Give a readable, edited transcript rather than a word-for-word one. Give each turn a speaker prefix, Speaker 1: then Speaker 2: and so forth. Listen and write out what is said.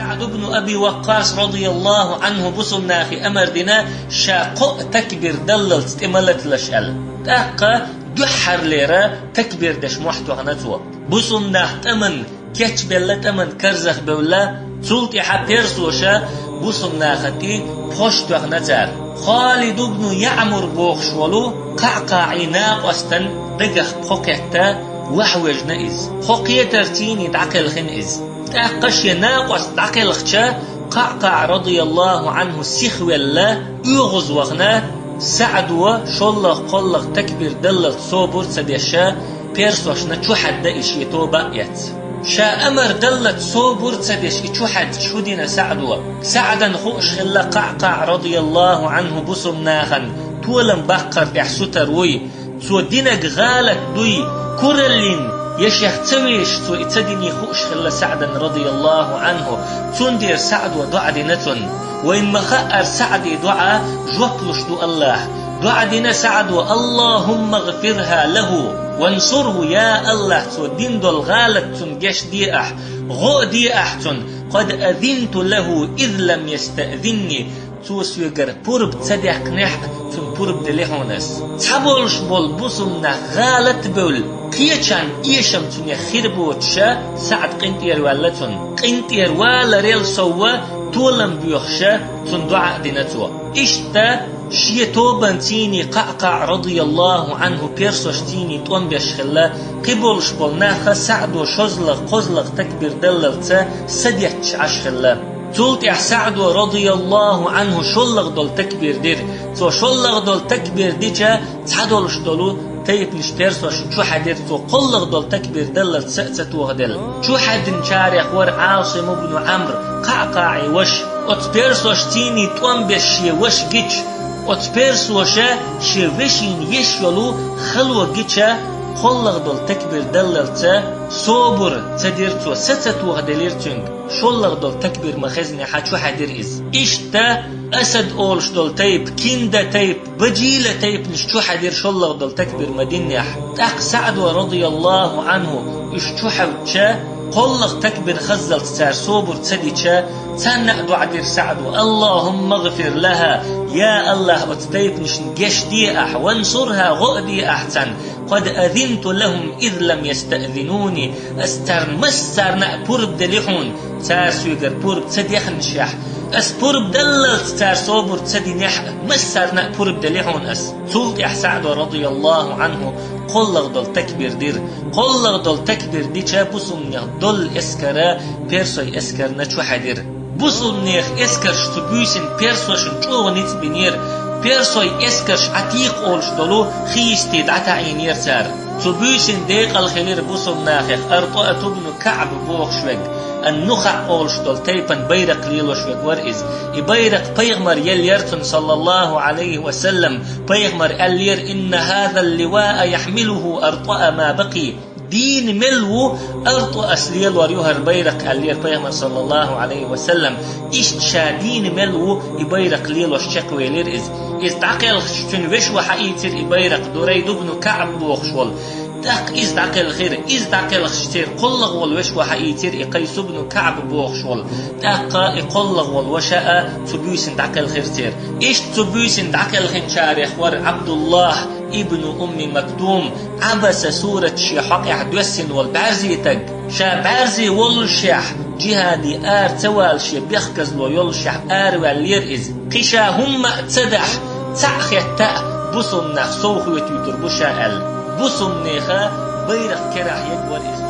Speaker 1: سعد بن أبي وقاص رضي الله عنه بصنا في أمر دينا شاقو تكبير دلل تملت لشأل تاقا دحر ليرا تكبير دش محتو غنتو بصنا تمن كيتش بلا تمن كرزخ بولا سلطي حبيرسوشا بصنا خطي بوشتو غنتار خالد بن يعمر بوخشولو قعقاعي ناقوستن دقخ بخوكيتا وحوج نئز خوكيه ترتيني دعقل خنئز تأقش يناقوس دعقل خشا قعقاع رضي الله عنه سيخوي الله يغز وغنا سعدوا شولغ قولغ تكبير دلل صوبر سديشا بيرسوشنا چوحد دا إشي توباقيت شا أمر دلت صوبر سديش چوحد شودنا سعدوا سعدا خوش خلا قعقاع رضي الله عنه بصم ناخن تولم بقر إحسو تروي سو دينك غالت دوي كورلين يشيخ تسويش سو اتدني خوش خلا سعدا رضي الله عنه تندير سعد ودعا دينتن وإن مخأر سعد دعا جوكلش دو الله دعا دينا سعد اللهم اغفرها له وانصره يا الله سو دين دول غالت تنجش دي أح غو دي أحتن قد أذنت له إذ لم يستأذني توس يجر بورب تصدق نح تون بورب دليهونس تحبولش بول بوسمنا غالت بول قيشان إيشم تون يخير بوتشا سعد قنتير والتون قنتير والا ريل سوا تولم بيخشا تون دعاء دينتوا إشتا شي توبان تيني قعقاع رضي الله عنه بيرسوش تيني توان بيشخلا قبولش بول ناخا سعد وشزلغ قزلغ تكبير دللتا سديتش عشخلا تولت سعد رضي الله عنه شلغ دول تكبير دير تو شلغ دول تكبير ديجا تحدولش دولو تيب نشترسوش شو حدير تو قلغ دول تكبير دل تسأت وغدل شو حد نشاريخ ور عاصم بن عمرو قعقاعي وش اتبيرسوش تيني توان بشي وش جيتش اتبيرسوشا شي وشين يشيلو خلوة جيتشا قلغ دول تكبير دللتا صوبر تديرتو ستت وغدليرتنج شولغ دول تكبير مخزني حاتشو حدير إز إشتا أسد أولش دول تيب كيندا تيب بجيلة تيب نشتو حدير شولغ دول تكبير مدينة تاق سعد رضي الله عنه إشتو حوتشا قلغ تكبير خزل تسار صوبر تسديتشا تسنع دعدير سعد اللهم اغفر لها يا الله أتتيب نشنجش دي أح وانصرها غؤدي أحسن قد أذنت لهم إذ لم يستأذنوني أسترمسر نأبورب دليحون تاسو يقر بورب تسديخن شح أسبورب دلل تار صوبر تسدي نح مسر نأبورب دليحون أس سلط سعد رضي الله عنه قلغ دول تكبير دير قلغ دول تكبير دي چابوسم دول اسكرا بيرسوي اسكر نچو حدير بوسم نيخ اسكر شتبوسن بيرسوشن چو نيت بنير بيرسوي اسكرش عتيق اولش دولو خيستي دعتا عينير سار تبوسن ديق الخلير بوسم ناخخ ارطاء ابن كعب بوخشوك النخع اولش دول تيبن بيرق ليلوشوك ورئز بيرق بيغمر يليرتن صلى الله عليه وسلم بيغمر اللير إن هذا اللواء يحمله ارطاء ما بقي دين ملو أرطو أسليل وريوهر بيرق اللير بيغمر صلى الله عليه وسلم إشت شادين ملو يبيرق ليل وشكوي لير إز تعقل شتن وشو حقيتر يبيرق دوريد ابن كعب بوخشول تاق إز تعقل خير إز تعقل خشتير قلغ والوشو حقيتر يقيس ابن كعب بوخشول تاق يقلغ والوشاء تبوسن تعقل خير تير إش تبوسن تعقل خير شارخ ور عبد الله ابن أم مكتوم عبس سورة شيحق عدوسن والبعزي تق شا بعزي والشيح جهادي توال شي بيخكز لو يلشح واللير إز قشا هم تدح تعخي التاء بصم نخ صوخ وتيتر بشاء بصم نيخا بيرخ كراح يكبر إز